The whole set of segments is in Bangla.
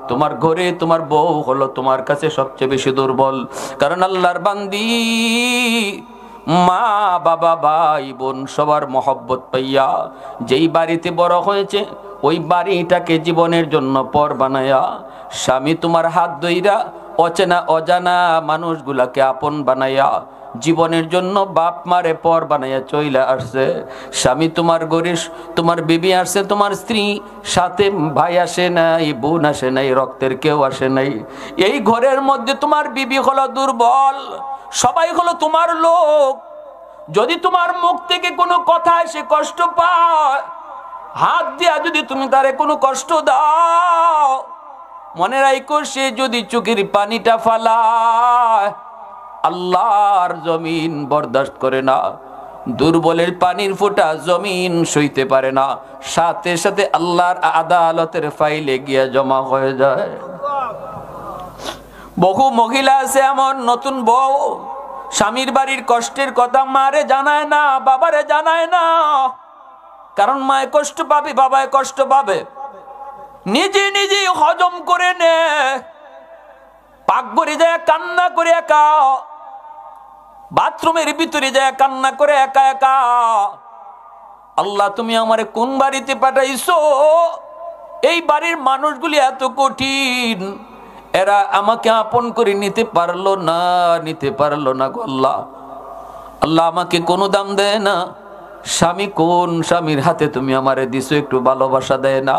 তোমার ঘরে তোমার বউ হলো তোমার কাছে সবচেয়ে বেশি দুর্বল। কারণ আল্লাহর বান্দি মা বাবা ভাই বোন সবার মহব্বত পাইয়া যেই বাড়িতে বড় হয়েছে ওই বাড়িটাকে জীবনের জন্য পর বানায়া, স্বামী তোমার হাত ধইরা অচেনা অজানা মানুষগুলাকে আপন বানায়া জীবনের জন্য বাপ মারে পর বানাইয়া চইলা আসছে। স্বামী তোমার গরিশ, তোমার বিবি আসছে, তোমার স্ত্রী, সাথে ভাই আসে নাই, বোন আসে নাই, রক্তের কেউ আসে নাই। এই ঘরের মধ্যে তোমার বিবি হলো দুর্বল, সবাই হলো তোমার লোক। যদি তোমার মুখ থেকে কোনো কথা এসে কষ্ট পায়, হাত দিয়া যদি তুমি তারে কোনো কষ্ট দাও, মনে রাখো সে যদি চোখের পানিটা ফালায়, আল্লাহর জমিন বরদাস্ত করে না। দুর্বলের পানির ফোঁটা জমিন সইতে পারে না, সাথে সাথে আল্লাহর আদালতের ফাইলে গিয়া জমা হয়ে যায়। বহু মহিলা আছে এমন, নতুন বউ, স্বামীর বাড়ির কষ্টের কথা মারে জানায় না, বাবারে জানায় না। কারণ মায়ে কষ্ট পাবে, বাবায় কষ্ট পাবে, নিজে নিজে হজম করে নে। পাকঘরে যায় কান্না করে একা, বাথরুমের ভিতরে যায় কান্না করে একা একা। আল্লাহ তুমি আমারে কোন বাড়িতে পাঠাইছো? এই বাড়ির মানুষগুলি এত কঠিন, এরা আমাকে আপন করে নিতে পারলো না, নিতে পারলো না গো আল্লাহ। আল্লাহ আমাকে কোনো দাম দেয় না। স্বামী কোন স্বামীর হাতে তুমি আমারে দিছো একটু ভালোবাসা দেয় না।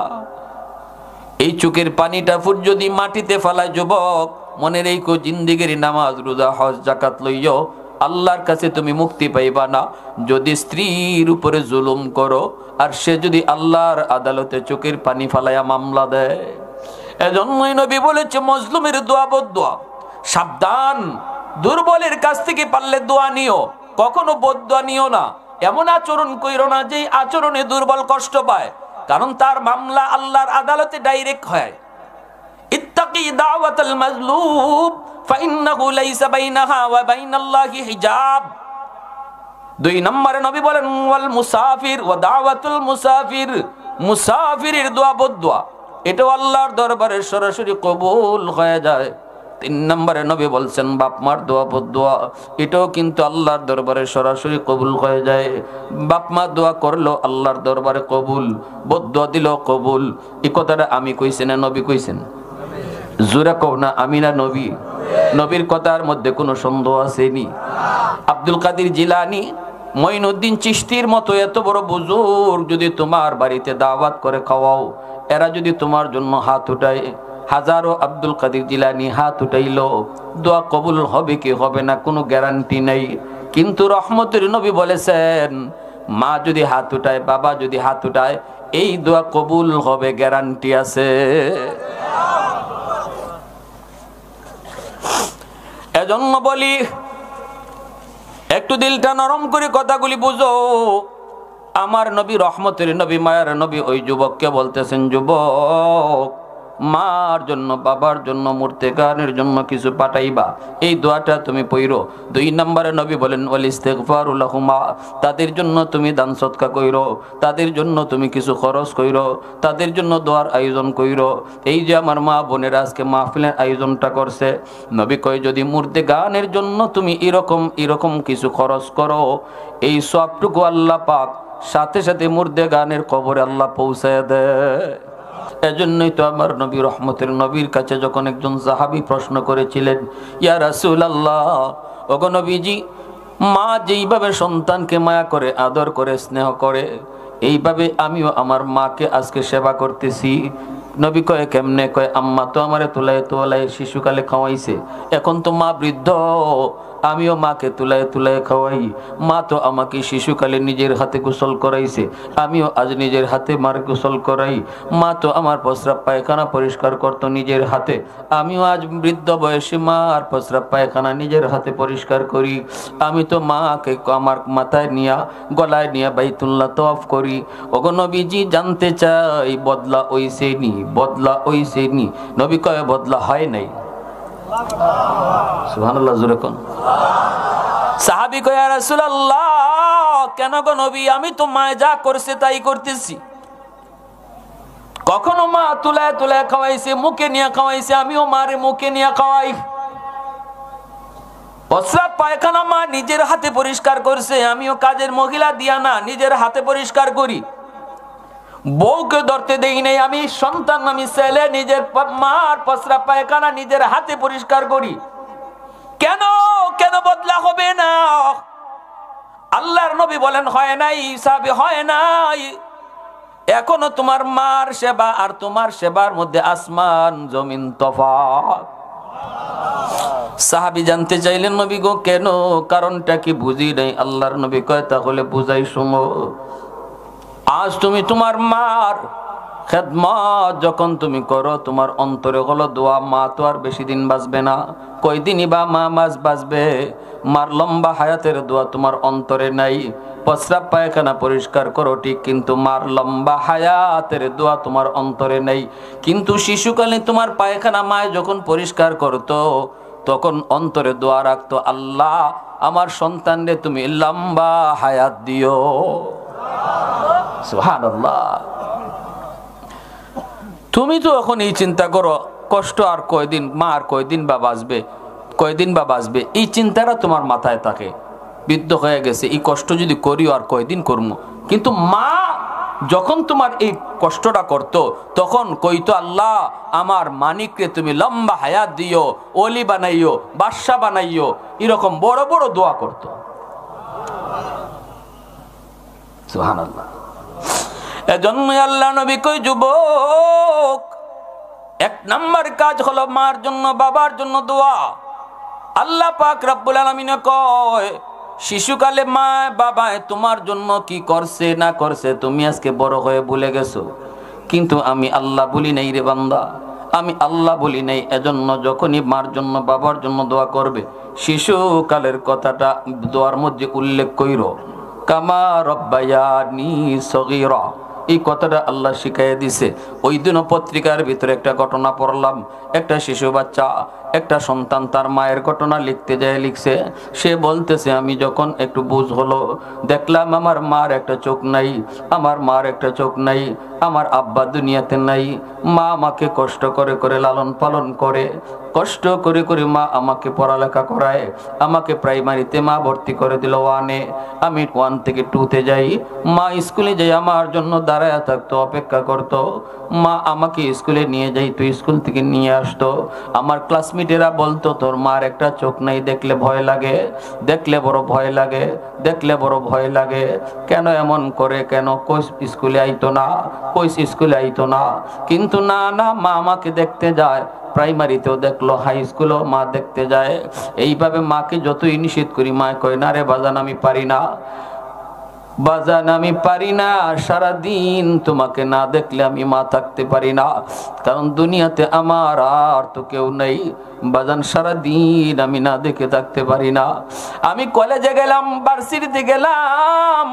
এই চোখের পানিটা ফুট যদি মাটিতে ফেলায় যুবক, মনে রেখো জিন্দিগির নামাজ রোজা হজ জাকাত লইও, আল্লাহর কাছে তুমি মুক্তি পাইবা না। যদি স্ত্রীর উপরে জুলুম করো আর সে যদি আল্লাহর আদালতে চোখের পানি ফালাইয়া মামলা দেয়। এজন্যই নবী বলেছে মজলুমের দোয়া বদদোয়া। সাবধান, দুর্বলের কাছ থেকে পারলে দোয়া নিও, কখনো বদদোয়া নিও না। এমন আচরণ কইরো না যে আচরণে দুর্বল কষ্ট পায়, কারণ তার মামলা আল্লাহর আদালতে ডাইরেক্ট হয়। ইত্তাকি দাওয়াতাল মাজলুম ফাইন্নাহু লাইসা বাইনাহা ওয়া বাইনাল্লাহি হিজাব। 2 নম্বরে নবী বলেন ওয়াল মুসাফির ওয়া দাওয়াতুল মুসাফির, মুসাফিরের দোয়া বদদোয়া এটাও আল্লাহর দরবারে সরাসরি কবুল হয়ে যায়। 3 নম্বরে নবী বলছেন বাপ মার দোয়া বদদোয়া এটাও কিন্তু আল্লাহর দরবারে সরাসরি কবুল হয়ে যায়। বাপ মা দোয়া করলো আল্লাহর দরবারে কবুল, বদদোয়া দিল কবুল। এই কথাটা আমি কইছি না নবী কইছেন? জোরে কও না আমি না নবী? নবীর কথার মধ্যে কোনো সন্দেহ আসেনি? আব্দুল কাদের জিলানী, মঈনুদ্দিন চিশতির মতো এত বড় বুজুর্গ যদি তোমার বাড়িতে দাওয়াত করে খাওয়াও, এরা যদি তোমার জন্য হাত উঠায়, হাজারো আব্দুল কাদের জিলানী হাত উঠাইলো, দোয়া কবুল হবে কি হবে না কোনো গ্যারান্টি নেই। কিন্তু রহমতের নবী বলেছেন মা যদি হাত উঠায়, বাবা যদি হাত উঠায়, এই দোয়া কবুল হবে, গ্যারান্টি আছে। এজন্য বলি একটু দিলটা নরম করে কথাগুলি বুঝো। আমার নবী রহমতের নবী, মায়ার নবী ওই যুবককে বলতেছেন, যুবক মার জন্য বাবার জন্য মুর্তেকানের জন্য কিছু পাঠাইবা, এই দোয়াটা তুমি পড়ো। 2 নম্বরে নবী বলেন ওয়াল ইস্তিগফারু লাহুমা, তাদের জন্য তুমি দান সদকা কইরো, তাদের জন্য তুমি কিছু খরচ কইরো, তাদের জন্য দোয়ার আয়োজন কইরো। এই যে আমার মা বোনেরা আজকে মাহফিলের আয়োজনটা করছে, নবী কয় যদি মুর্তেকানের জন্য তুমি এরকম কিছু খরচ করো, এই সবটুকু আল্লাহ পাক সাথে সাথে মুর্তেকানের কবরে আল্লাহ পৌঁছায় দেয়। এজন্যই তো আমার নবী রহমতের নবীর কাছে যখন একজন সাহাবী প্রশ্ন করেছিলেন, ইয়া রাসূলুল্লাহ, ওগো নবীজি, মা যেইভাবে সন্তানকে মায়া করে, আদর করে, স্নেহ করে, এইভাবে আমিও আমার মাকে আজকে সেবা করতেছি। নবী কয় কেমনে? কয় আম্মা তো আমারে তোলায় শিশুকালে খাওয়াইছে, এখন তো মা বৃদ্ধ, আমিও মাকে তুলায় খাওয়াই। মা তো আমাকে শিশুকালে নিজের হাতে গোসল করাইছে, আমিও আজ নিজের হাতে মার গোসল করাই। মা তো আমার প্রস্রাব পায়খানা পরিষ্কার করতো নিজের হাতে, আমিও আজ বৃদ্ধ বয়সে মার প্রস্রাব পায়খানা নিজের হাতে পরিষ্কার করি। আমি তো মাকে আমার মাথায় নিয়া গলায় নিয়া বাইতুল্লাহ তওয়াফ করি। ওগো নবীজি, জানতে চাই বদলা ওইসেনি, বদলা ওইসেনি? নবী কয় বদলা হয় নাই। সুবহানাল্লাহ, জোরে কোন। সাহাবী কয় ইয়া রাসূলুল্লাহ, কেন গো নবী? আমি তো মা যা করছে তাই করতেছি। কখনো মা তুলায় তুলায় খাওয়াইছে, মুখে নিয়ে খাওয়াইছে, আমিও মারে মুখে নিয়ে খাওয়াই। প্রস্রাব পায়খানা মা নিজের হাতে পরিষ্কার করছে, আমিও কাজের মহিলা দিয়া না, নিজের হাতে পরিষ্কার করি। বউকে ধরতে দেই নাই, আমি সন্তান, আমি ছেলে, নিজের মার প্রস্রাব পায়খানা নিজের হাতে পরিষ্কার করি। কেন কেন বদলা হবে না? আল্লাহর নবী বলেন হয় নাই, সাহাবী হয় নাই। এখনো তোমার মার সেবা আর তোমার সেবার মধ্যে আসমান জমিন তফাৎ। সাহাবী জানতে চাইলেন, নবী গো কেন, কারণটা কি বুঝি নাই। আল্লাহর নবী কয় তাহলে বুঝাই শোনো। আজ তুমি তোমার মার খেদমত যখন তুমি করো, তোমার অন্তরে হলো দোয়া, মা তো আর বেশি দিন বাঁচবে না, কয়দিনই বা মা মাস বাঁচবে। মার লম্বা হায়াতের দোয়া তোমার অন্তরে নাই। প্রস্রাব পায়খানা পরিষ্কার করো ঠিক, কিন্তু মার লম্বা হায়াতের দোয়া তোমার অন্তরে নেই। কিন্তু শিশুকালে তোমার পায়খানা মায় যখন পরিষ্কার করতো, তখন অন্তরে দোয়া রাখতো, আল্লাহ আমার সন্তানরে তুমি লম্বা হায়াত দিও। সুবহানাল্লাহ। তুমি তো এখন এই চিন্তা করো, কষ্ট আর কয়দিন, মা আর কয়দিন বা বাঁচবে, কয়দিন বা বাঁচবে, এই চিন্তাটা তোমার মাথায় থাকে। বৃদ্ধ হয়ে গেছে, এই কষ্ট যদি করিও আর কয়দিন করবো। কিন্তু মা যখন তোমার এই কষ্টটা করতো, তখন কইতো, আল্লাহ আমার মানিকরে তুমি লম্বা হায়াত দিও, ওলি বানাইও, বাদশা বানাইও, এরকম বড় বড় দোয়া করতো। সুবহানাল্লাহ। এজন্য আল্লাহ নবী কই, যুবক, এক নাম্বার কাজ হলো মার জন্য বাবার জন্য দোয়া। আল্লাহ পাক রব্বুল আলামিন কয়, শিশুকালে মা বাবায় তোমার জন্য কি করছে না করছে তুমি আজকে বড় হয়ে ভুলে গেছো, কিন্তু আমি আল্লাহ বলি নাই রে বান্দা, আমি আল্লাহ বলি নাই। এজন্য যখনই মার জন্য বাবার জন্য দোয়া করবে, শিশুকালের কথাটা দোয়ার মধ্যে উল্লেখ কইরো, কামা রব্বায়ানি সগীরা, এই কথাটা আল্লাহ শিখাইয়া দিছে। ওই দিনও পত্রিকার ভিতরে একটা ঘটনা পড়লাম, একটা শিশু বাচ্চা, একটা সন্তান তার মায়ের ঘটনা লিখতে যায়, লিখছে, সে বলতেছে, আমি যখন একটু বুঝ হলো, দেখলাম আমার মার একটা চোখ নাই, আমার মার একটা চোখ নাই, আমার আব্বা দুনিয়াতে নাই, মা আমাকে কষ্ট করে করে লালন পালন করে, কষ্ট করে করে মা আমাকে পড়ালেখা করায়, আমাকে প্রাইমারিতে মা ভর্তি করে দিল 1-এ, আমি 1 থেকে 2-তে যাই, মা স্কুলে যাই আমার জন্য দাঁড়ায় থাকতো, অপেক্ষা করতো, মা আমাকে স্কুলে নিয়ে যাইতো, স্কুল থেকে নিয়ে আসতো। আমার ক্লাসমেটেরা বলতো, তোর মার একটা চোখ নাই, দেখলে ভয় লাগে, দেখলে বড় ভয় লাগে, দেখলে বড় ভয় লাগে, কেন এমন করে, কেন কই স্কুলে আইতো না, কই স্কুলে আইতো না। কিন্তু না না, মা আমাকে দেখতে যায়, প্রাইমারিতেও দেখলো, হাই স্কুলেও মা দেখতে যায়। এইভাবে মাকে যতই নিষেধ করি, মা কয়, না রে বাজান আমি পারি না, বাজান আমি পারি না, সারাদিন তোমাকে না দেখলে আমি মা থাকতে পারি না, কারণ দুনিয়াতে আমার আর তো কেউ নেই, বাজান সারাদিন আমি না দেখে থাকতে পারি না। আমি কলেজে গেলাম, ভার্সিটিতে গেলাম,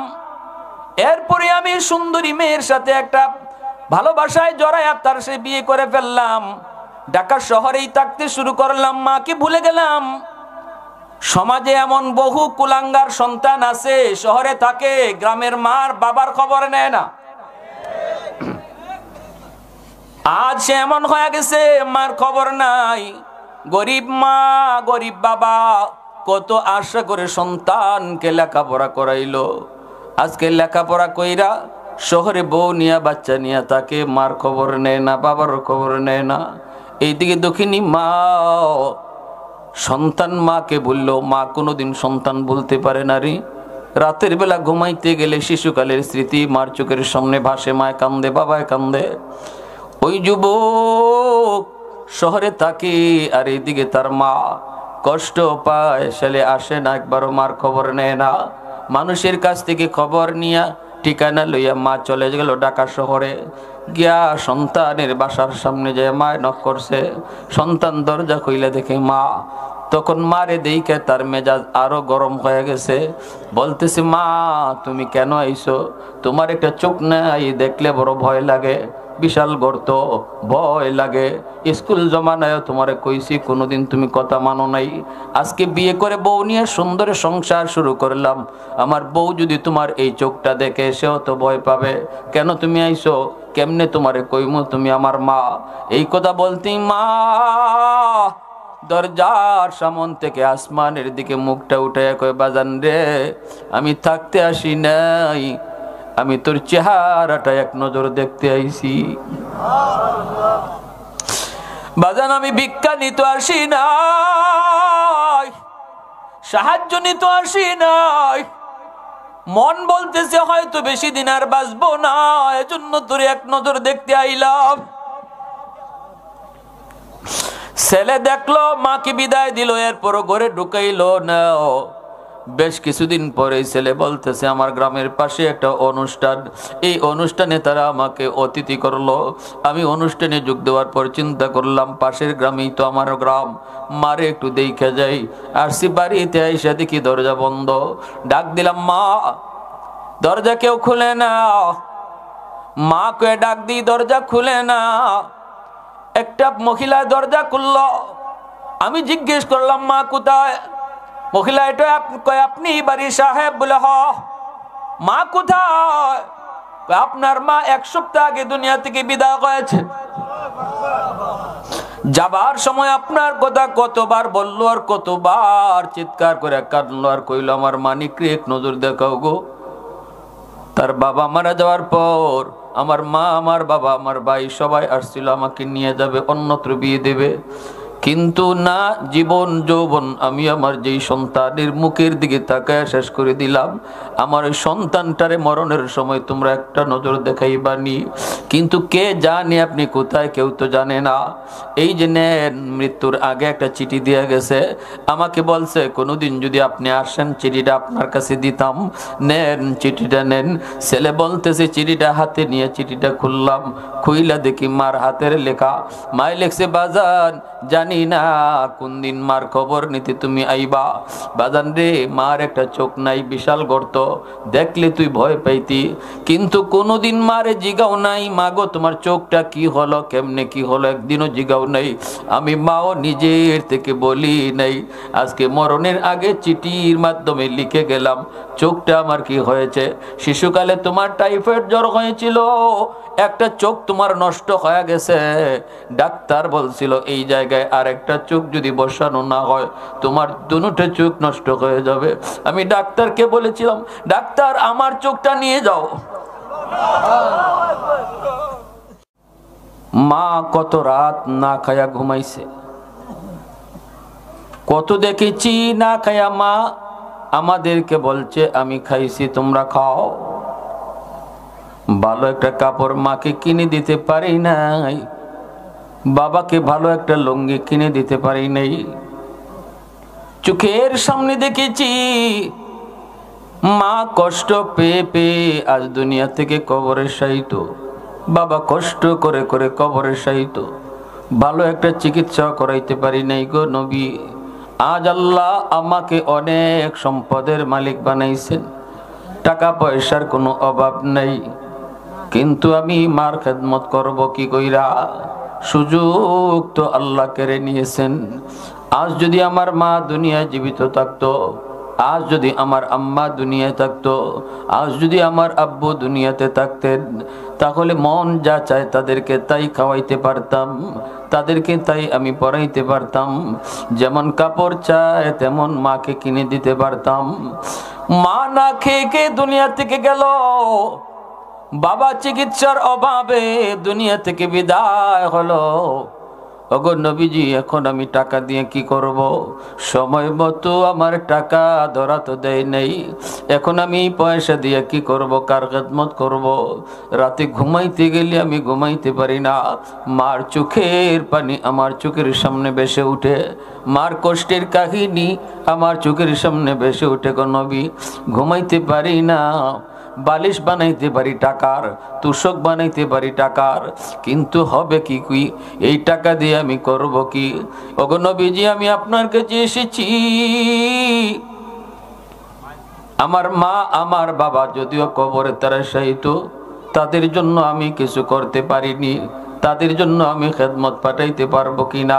এরপরে আমি সুন্দরী মেয়ের সাথে একটা ভালোবাসায় জড়ায় তার সে বিয়ে করে ফেললাম, ঢাকা শহরেই থাকতে শুরু করলাম, মাকে ভুলে গেলাম। সমাজে এমন বহু কুলাঙ্গার সন্তান আছে, শহরে থাকে, গ্রামের মার বাবার খবর নেয় না। আজ সে এমন হয়ে গেছে, মার খবর নাই, গরিব মা গরিব বাবা কত আশা করে সন্তানকে লেখাপড়া করাইলো, আজকে লেখাপড়া কইরা শহরে বউ নিয়া বাচ্চা নিয়া তাকে, মার খবর নেয় না, বাবার খবর নেয় না। এইদিকে দক্ষিণী মা, সন্তান মাকে বললো, মা কোনোদিন সন্তান বলতে পারে না রে। রাতের বেলা ঘুমাইতে গেলে শিশুকালের স্মৃতি মার চোখের সামনে ভাসে, মায় কান্দে, বাবায় কান্দে। ওই যুবক শহরে থাকে, আর এইদিকে তার মা কষ্ট পায়, ছেলে আসে না, একবারও মার খবর নেয় না। মানুষের কাছ থেকে খবর নিয়া ঠিকানা লইয়া মা চলে গেল ঢাকা শহরে, গিয়া সন্তানের বাসার সামনে যায় মায় নক করছে, সন্তান দরজা খুইলে দেখে মা। তখন মারে দেইকে তার মেজাজ আরো গরম হয়ে গেছে, বলতেছে, মা তুমি কেন আইছো, তোমার একটা চোখ নাই, দেখলে বড় ভয় লাগে, বিশাল গর্ত, ভয় লাগে। স্কুল জমানায় তোমারে কইছি, কোনোদিন তুমি কথা মানো নাই। আজকে বিয়ে করে বউ নিয়ে সুন্দর সংসার শুরু করলাম, আমার বউ যদি তোমার এই চোখটা দেখে সেও তো ভয় পাবে। কেন তুমি আইছো? কেমনে তোমারে কইমু তুমি আমার মা? এই কথা বলতেই মা দরজার সামন থেকে আসমানের দিকে মুখটা উঠে কয়, বাজান রে, আমি থাকতে আসি নাই, আমি তোর চেহারাটা এক নজর দেখতে আইছি। বাজান, আমি ভিক্ষা নিতে আসি নাই, সাহায্য নিতে আসি নাই, মন বলতেছে হয়তো বেশি দিন আর বাঁচবো না, এজন্য তোর এক নজর দেখতে আইলাম। ছেলে দেখলো, মাকে বিদায় দিল, এরপর ঘরে ঢুকাইলো না। বেশ কিছুদিন পরে ছেলে বলতেছে, আমার গ্রামের পাশে একটা অনুষ্ঠান, এই অনুষ্ঠানে তারা আমাকে অতিথি করলো। আমি অনুষ্ঠানে যোগ দেওয়ার পর চিন্তা করলাম, পাশের গ্রামেই তো আমার গ্রাম, মারে একটু দেখে যাই। আসছি বাড়িতে, আইসা দেখি দরজা বন্ধ। ডাক দিলাম, মা, দরজা কেউ খুলে না। মা কে ডাক দিই, দরজা খুলে না। একটা মহিলা দরজা খুললো। আমি জিজ্ঞেস করলাম, মা কোথায়? মহিলা এটা আপনি বাড়ির সাহেব? বলে হ। মা কোথায়? আপনার মা এক সপ্তাহ আগে দুনিয়া থেকে বিদায় হয়েছে। যাবার সময় আপনার কথা কতবার বললো আর কতবার চিৎকার করে কাঁদলো আর কইল, আমার মানিকরে এক নজর দেখাও গো। তার বাবা মারা যাওয়ার পর আমার মা, আমার বাবা, আমার ভাই সবাই আসছিল আমাকে নিয়ে যাবে, অন্যত্র বিয়ে দেবে, কিন্তু না, জীবন যৌবন আমি আমার যেই সন্তানের মুখের দিকে তাকায় শেষ করে দিলাম। আমার ওই সন্তানটারে মরণের সময় তোমরা একটা নজর দেখাইবানি, কিন্তু কে জানে আপনি কোথায়, কেউ তো জানে না। এই যে নেন, মৃত্যুর আগে একটা চিঠি দিয়ে গেছে, আমাকে বলছে কোনোদিন যদি আপনি আসেন চিঠিটা আপনার কাছে দিতাম, নেন চিঠিটা নেন। ছেলে বলতেছে, চিঠিটা হাতে নিয়ে চিঠিটা খুললাম, খুইলা দেখি মার হাতের লেখা। মায় লেখছে, বাজান, জানি না কোন দিন মার খবর নিতে তুমি আইবা। বাজান রে, মার একটা চোখ নাই, বিশাল গর্ত, দেখলে তুই ভয় পাইতি, কিন্তু কোনোদিন মারে জিগাও নাই, মাগো তোমার চোখটা কি হলো, কেমনে কি হলো, একদিনও জিগাও নাই। আমি মাও নিজের থেকে বলি নাই, আজকে মরণের আগে চিঠির মাধ্যমে লিখে গেলাম চোখটা আমার কি হয়েছে। শিশুকালে তোমার টাইফয়েড জ্বর হয়েছিল, একটা চোখ তোমার নষ্ট হয়ে গেছে, ডাক্তার বলছিল এই জায়গায় আর একটা চোখ যদি বসানো না হয় তোমার দুটো চোখ নষ্ট হয়ে যাবে। আমি ডাক্তারকে বলেছিলাম, ডাক্তার আমার চোখটা নিয়ে যাও। মা কত রাত না খায়া ঘুমাইছে, কত দেখেছি না খায়া মা আমাদেরকে বলছে আমি খাইছি তোমরা খাও। ভালো একটা কাপড় মাকে কিনে দিতে পারি নাই, বাবাকে ভালো একটা লুঙ্গি কিনে দিতে পারি নাই। চোখের সামনে দেখেছি মা কষ্ট পেয়ে পেয়ে আজ দুনিয়া থেকে কবরে শায়িত, বাবা কষ্ট করে করে কবরে শায়িত, ভালো একটা চিকিৎসা করাইতে পারি নাই গো নবী। আজ আল্লাহ আমাকে অনেক সম্পদের মালিক বানাইছেন, টাকা পয়সার কোনো অভাব নাই, কিন্তু আমি মার খেদমত করব কি কইরা? সুযোগ তো আল্লাহ কেড়ে নিয়েছেন। আজ যদি আমার মা দুনিয়ায় জীবিত থাকতো, আজ যদি আমার আম্মা দুনিয়ায় থাকতো, আজ যদি আমার আব্বু দুনিয়াতে থাকতেন, তাহলে মন যা চায় তাদেরকে তাই খাওয়াইতে পারতাম, তাদেরকে তাই আমি পরাইতে পারতাম, যেমন কাপড় চায় তেমন মাকে কিনে দিতে পারতাম। মা না খেয়ে খেয়ে দুনিয়া থেকে গেল, বাবা চিকিৎসার অভাবে দুনিয়া থেকে বিদায় হলো। ওগো নবীজি, এখন আমি টাকা দিয়ে কি করব? সময় মতো আমার টাকা ধরা তো দেয় নাই, এখন আমি পয়সা দিয়ে কি করব? কার খেদমত করব? রাতে ঘুমাইতে গেলে আমি ঘুমাইতে পারি না, মার চোখের পানি আমার চোখের সামনে ভেসে উঠে, মার কষ্টের কাহিনী আমার চোখের সামনে ভেসে উঠে গো নবী, ঘুমাইতে পারি না। বালিশ বানাইতে পারি টাকার, তুষক বানাইতে পারি টাকার, কিন্তু হবে কি কুই? এই টাকা দিয়ে আমি করব কি? ওগো নবীজি, আমি আপনার কাছে এসেছি। আমার মা আমার বাবা যদিও কবরে তারা শায়িত, তাদের জন্য আমি কিছু করতে পারিনি, তাদের জন্য আমি খেদমত পাঠাইতে পারবো কিনা,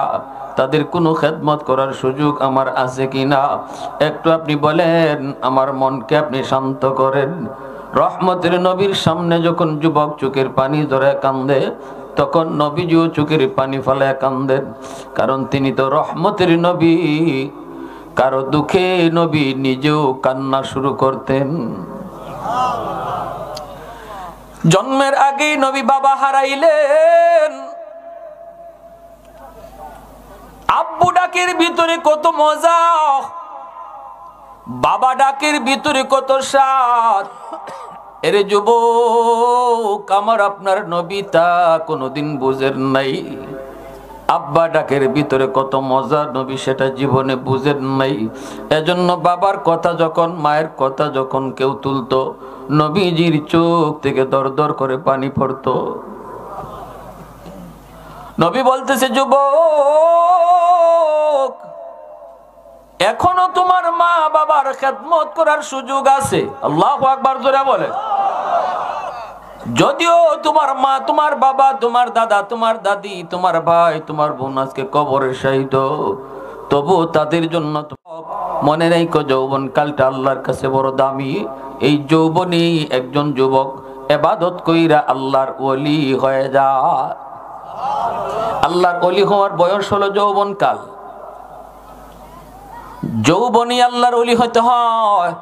তাদের কোনো খেদমত করার সুযোগ আমার আছে কিনা, একটু আপনি বলেন, আমার মনকে আপনি শান্ত করেন। রহমতের নবীর সামনে যখন যুবক চোখের পানি ধরে কান্দে, তখন নবীজিও চোখের পানি ফেলায় কান্দেন, কারণ তিনি তো রহমতের নবী। কারো দুঃখে নবী নিজেও কান্না শুরু করতেন। জন্মের আগেই নবী বাবা হারাইলেন। আব্বু ডাকের ভিতরে কত মজা, বাবা ডাকের ভিতরে কত স্বাদ। এরে যুবক, আমার আপনার নবী তা কোনোদিন বুঝেন নাই। আব্বা ডাকের ভিতরে কত মজা, নবী সেটা জীবনে বুঝেন নাই। এজন্য বাবার কথা যখন, মায়ের কথা যখন কেউ তুলতো, নবীজির চোখ থেকে দর দর করে পানি পড়তো। নবী বলতেছে, যুবক, এখনো তোমার মা বাবার খেদমত করার সুযোগ আছে। আল্লাহু আকবার জোরে বলে। যদিও তোমার মা, তোমার বাবা, তোমার দাদা, তোমার দাদি, তোমার ভাই, তোমার বোন আজকে কবরে শাহিদ, তবু তাদের জন্য মনে রাখো, যৌবন কালটা আল্লাহর কাছে বড় দামি। এই যৌবনে একজন যুবক ইবাদত কইরা আল্লাহর ওলি হয়ে যায়। আল্লাহর ওলি হওয়ার বয়স হলো যৌবন কাল। যৌবনে আল্লাহর ওলি হতে হয়।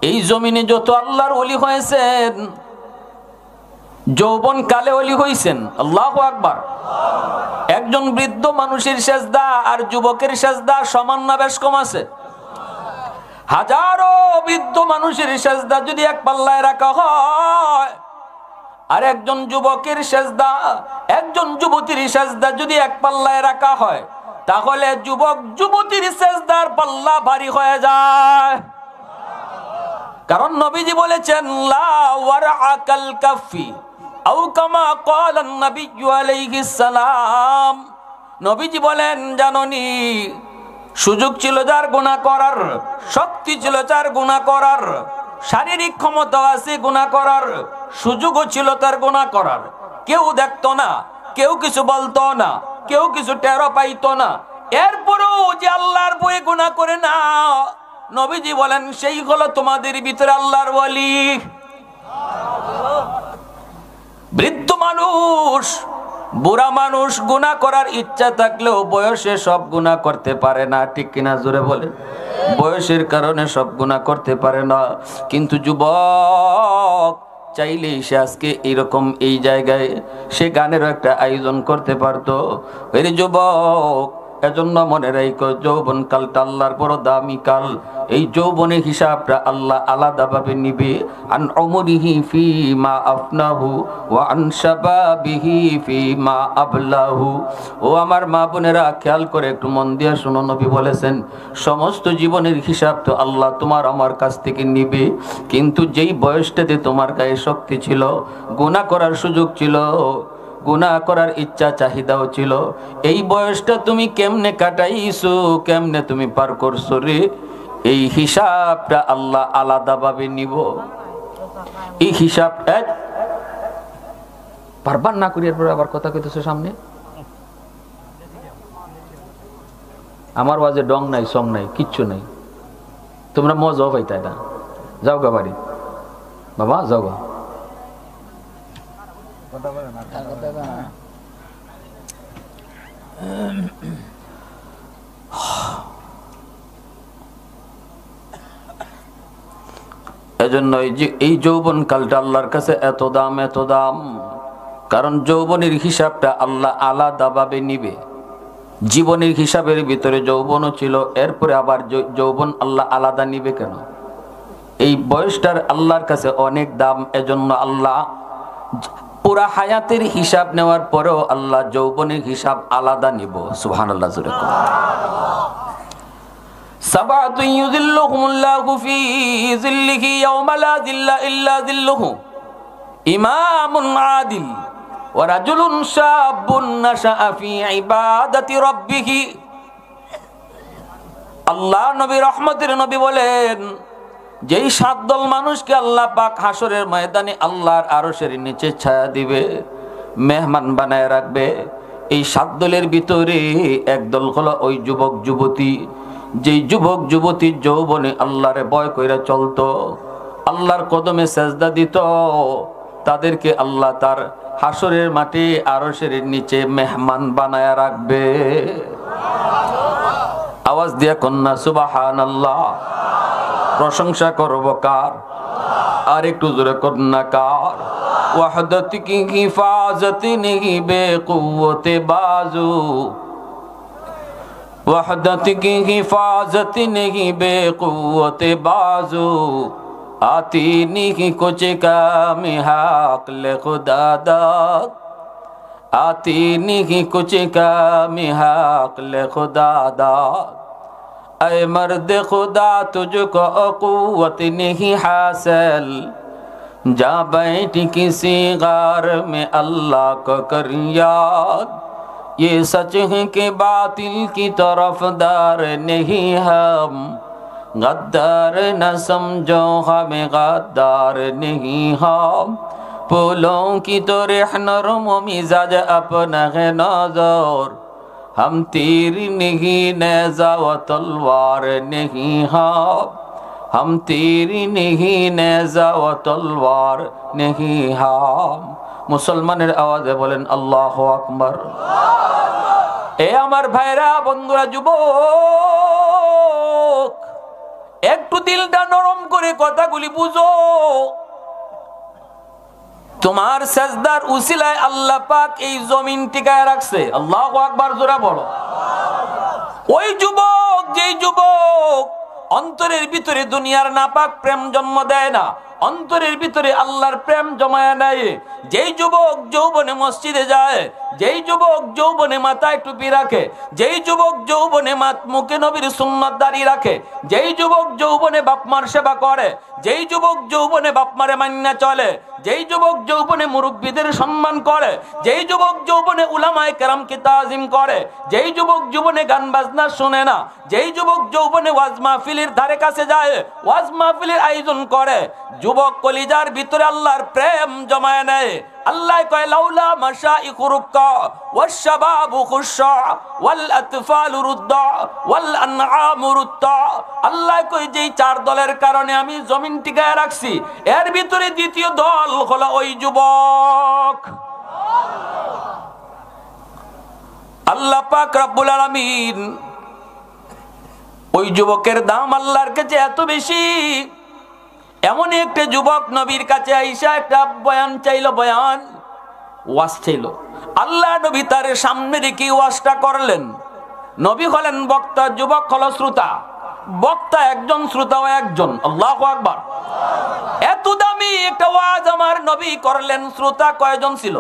এই জমিনে যত আল্লাহর ওলি হয়েছেন, যৌবন কালে ওলি হইছেন। আল্লাহু আকবার। একজন বৃদ্ধ মানুষের সেজদা আর যুবকের সেজদা সমান না বেশ কম আছে? হাজারো বৃদ্ধ মানুষের সেজদা যদি এক পাল্লায় রাখা হয়, আর একজন যুবকের সেজদা, একজন যুবতীর সেজদা যদি এক পাল্লায় রাখা হয়, তাহলে যুবক যুবতীর সেজদার পাল্লা ভারী হয়ে যায়। কারণ নবীজি বলেছেন, লা ওয়ারআকাল কাফি আও কামা ক্বালা নবী আলাইহিস সালাম। নবীজি বলেন, জাননি, সুযোগ ছিল যার গুনাহ করার, শক্তি ছিল যার গুনাহ করার, শারীরিক ক্ষমতা আছে গুনাহ করার, সুযোগও ছিল তার গুনাহ করার। কেউ দেখতো না, কেউ কিছু বলতো না, কেউ কিছু টেরো পাইতো না, এরপরেও যে আল্লাহর ভয়ে গুনাহ করে না, নবীজি বলেন সেই হলো তোমাদের ভিতরে আল্লাহর ওলি। বৃদ্ধ মানুষ, বুড়া মানুষ গুনাহ করার ইচ্ছা থাকলেও বয়সে সব গুনাহ করতে পারে না, ঠিক কিনা জোরে বলেন? বয়সের কারণে সব গুনাহ করতে পারে না। কিন্তু যুবক চাইলে সে আজকে এইরকম এই জায়গায় সে গানেরও একটা আয়োজন করতে পারতো। এর যুবক, এজন্য মনে রাখো, যৌবন কালটা আল্লাহর বড় দামি কাল। এই যৌবনের হিসাবটা আল্লাহ আলাদাভাবে নিবে। আন উমরিহি ফিমা আফনাহু ওয়া আন শাবাবিহি ফিমা আবলাহু। ও আমার মা বোনেরা, খেয়াল করে একটু মন দিয়ে শুনো, নবী বলেছেন, সমস্ত জীবনের হিসাব তো আল্লাহ তোমার আমার কাছ থেকে নিবে, কিন্তু যেই বয়সটাতে তোমার গায়ে শক্তি ছিল, গুনাহ করার সুযোগ ছিল, গুনাহ করার ইচ্ছা চাহিদাও ছিল, এই বয়সটা তুমি কেমনে কাটাইছো, কেমনে তুমি পার করছো রে, এই হিসাবটা আল্লাহ আলাদাভাবে নিব। এই হিসাবটা বারবার না করিয়ার পরে আবার কথা কইতেছো সামনে। আমার ওয়াজে ডং নাই, সং নাই, কিচ্ছু নাই, তোমরা মজাও পাইতা না। যাও গা বাড়ি, বাবা যাও গা। এজন্য এই যৌবন কালটা আল্লাহর কাছে এত দাম, এত দাম, কারণ যৌবনের হিসাবটা আল্লাহ আলাদাভাবে নিবে। জীবনের হিসাবের ভিতরে যৌবনও ছিল, এরপরে আবার যৌবন আল্লাহ আলাদা নিবে কেন? এই বয়সটার আল্লাহর কাছে অনেক দাম। এজন্য আল্লাহ পুরা হায়াতের হিসাব নেওয়ার পরেও আল্লাহ যৌবনের হিসাব আলাদা নিব। সুবহানাল্লাহ জোরে বলেন। সাবাতুন ইউযিল্লুহুমুল্লাহু ফি যিল্লিহি ইয়াওমা লা যিল্লা ইল্লা যিল্লুহু, ইমামুন আদিল ওয়া রাজুলুন শাবুন নাশাআ ফি ইবাদাতি রাব্বিহি। আল্লাহ নবী, রহমতের নবী বলেন, যেই 7 দল মানুষকে আল্লাহ পাক হাসরের ময়দানে আল্লাহর আরশের নিচে ছায়া দিবে, মেহমান বানায় রাখবে, এই 7 দলের ভিতরে এক দল হলো ওই যুবক যুবতী, যেই যুবক যুবতী যৌবনে আল্লাহরে ভয় কইরা চলতো, আল্লাহর কদমে সেজদা দিত, তাদেরকে আল্লাহ তার হাসরের মাঠে আরশের নিচে মেহমান বানায় রাখবে। আওয়াজ দিয়া কন্যা সুবহানাল্লাহ। প্রশংসা করব কার? আর একটু জোরে কন্যা কার? ওয়াহদত কি হিফাজত নেহি বেকুওতে বাজু, ওয়াহদত কি হিফাজত নেহি বেকুওতে বাজু, आती नहीं कुछ काम हक ले खुदा दाद, आती नहीं कुछ काम हक ले खुदा दाद। ऐ मर्द खुदा तुझको क़ुव्वत नहीं हासिल, जा बैठ किसी गार में अल्लाह को कर याद। ये सच है कि बातिल की तरफदार नहीं हम, गद्दार न समझो हमें गद्दार नहीं हम। फूलों की तो नरम मिजाज अपना है नजर, हम तीर नहीं नेज़ा व तलवार नहीं हम, हम तीर नहीं नेज़ा व तलवार नहीं हम। মুসলমানের আওয়াজে বলেন আল্লাহু আকবার। এ আমার ভাইরা, বন্ধুরা, যুবক, একটু দিলটা নরম করে কথাগুলি বুঝো। তোমার সেজদার উসিলায় আল্লাহ পাক এই জমিন টিকায় রাখছে। আল্লাহু আকবার জোরে বলো। ওই যুবক, যেই যুবক অন্তরের ভিতরে দুনিয়ার নাপাক প্রেম জন্ম দেয় না, অন্তরের ভিতরে আল্লাহর প্রেম জমায় নেয়, যেই যুবক যৌবনে মসজিদে যায়, যেই যুবক যৌবনে মাথায় টুপি রাখে, যেই যুবক যৌবনে মুখে নবীর সুন্নাত দাঁড়িয়ে রাখে, যেই যুবক যৌবনে বাপমার সেবা করে, যেই যুবক যৌবনে বাপমারে মান্না চলে, যেই যুবক যৌবনে মুরব্বীদের সম্মান করে, যেই যুবক যৌবনে উলামায়ে কেরামকে তাজিম করে, যেই যুবক যৌবনে গান বাজনা শুনে না, যেই যুবক যৌবনে ওয়াজ মাহফিলের ধারে কাছে যায়, ওয়াজ মাহফিলের আয়োজন করে, যুবক কলিজার ভিতরে আল্লাহর প্রেম জমায় নেয়। আল্লাহ কয় লাউলা মাশাইখু রুক্কা ওয়াশ-শাবাবু খুশশা ওয়াল আতফালু রুদ্দা ওয়াল আনআমু রুদ্দা। আল্লাহ কয় যেই 4 দলের কারণে আমি জমিন টিকায় রাখছি, এর ভিতরে দ্বিতীয় দল হলো ওই যুবক। আল্লাহ পাক রব্বুল আলামিন ওই যুবকের দাম আল্লাহর কাছে এত বেশি। এমন একটা যুবক নবীর কাছে আইসা একটা বয়ান চাইলো, বয়ান ওয়াজ চাইলো। আল্লাহ নবী তার সামনে রেখে ওয়াজটা করলেন। নবী হলেন বক্তা, যুবক হলো শ্রোতা। বক্তা একজন, শ্রোতাও একজন। আল্লাহু আকবার। এত দামি একটা ওয়াজ আমার নবী করলেন, শ্রোতা কয়জন ছিল?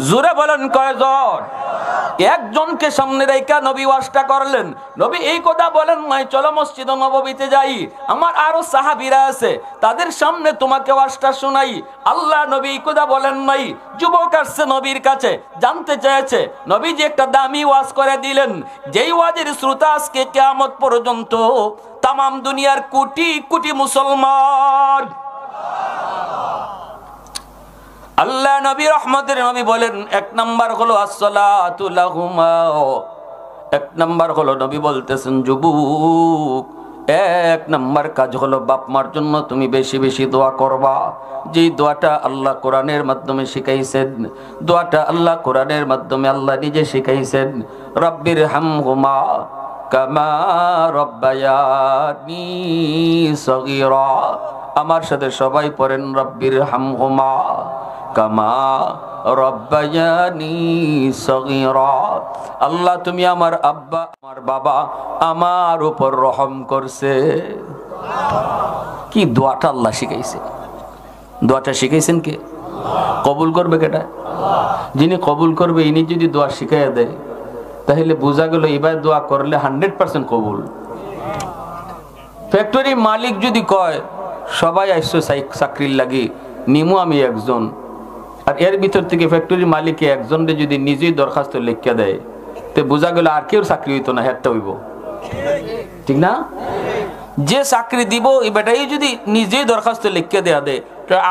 জোরে বলেন কয়জন? একজনকে সামনে রেখে নবী ওয়াজটা করলেন। নবী এই কথা বলেন নাই চলো মসজিদে নববীতে যাই, আমার আরো সাহাবীরা আছে, তাদের সামনে তোমাকে ওয়াজটা শোনাই। আল্লাহ নবী এই কথা বলেন নাই। যুবক আসছে নবীর কাছে, জানতে চেয়েছে। নবী যে একটা দামি ওয়াজ করে দিলেন, যেই ওয়াজের শ্রোতা আজকে কিয়ামত পর্যন্ত তামাম দুনিয়ার কোটি কোটি মুসলমান। আল্লাহ নবী রহমতের নবী বলেন, 1 নাম্বার হলো আসসালাতু লাহুমা। 1 নাম্বার হলো নবী বলতেছেন যুবক, 1 নাম্বার কাজ হলো বাপ মার জন্য তুমি বেশি বেশি দোয়া করবা। যেই দোয়াটা আল্লাহ কোরআনের মাধ্যমে শিখাইছেন, দোয়াটা আল্লাহ কোরআনের মাধ্যমে আল্লাহ নিজে শিখাইছেন, রব্বির হামহুমা কামা রব্বায়ানি সগীরা। আমার সাথে সবাই পড়েন রব্বির হামহুমা কামা রব্বায়ানি সগীরা। আল্লাহ তুমি আমার আব্বা, আমার বাবা আমার উপর রহম করছে। কি দোয়াটা আল্লাহ শিখাইছে। দোয়াটা শিখাইছেন কে? কবুল করবে কেটা? যিনি কবুল করবে ইনি যদি দোয়া শিখাইয়া দেয়, তাহলে বোঝা গেল এবার দোয়া করলে 100% কবুল। ফ্যাক্টরি মালিক যদি কয় সবাই আইসো চাকরির লাগি, নিমু আমি একজন, আর এর ভিতর থেকে ফ্যাক্টরি মালিকে একজনকে যদি নিজেই দরখাস্ত লিখিয়া দেয়, তো বোঝা গেল আর কেউ চাকরি হইতো না, হেরটা হইব। ঠিক না? যে চাকরি দিব এই বেটাই যদি নিজেই দরখাস্ত লিখে দেয়া দে,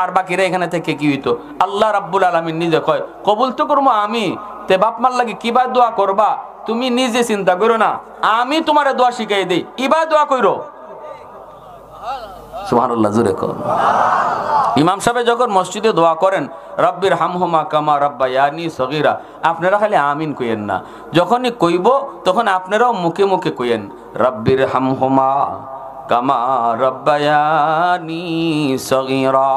আর বাকিরা এখানে থেকে কি হইতো? আল্লাহ রাব্বুল আলামিন নিজে কয় কবুল তো করবো আমি, তে বাপ মার লাগে কিবা দোয়া করবা তুমি নিজে চিন্তা করো না, আমি তোমার দোয়া শিখাই দেই, ইবা দোয়া কইরো। সুবহানাল্লাহ, জোরে কর। ইমাম সাহেব যখন মসজিদে দোয়া করেন রব্বির হামহুমা কামা রাব্বায়ানি সগীরা, আপনারা খালি আমিন কইেন না, যখনই কইব তখন আপনারাও মুখে মুখে কইেন রব্বির হামহুমা কামা রাব্বায়ানি সগীরা।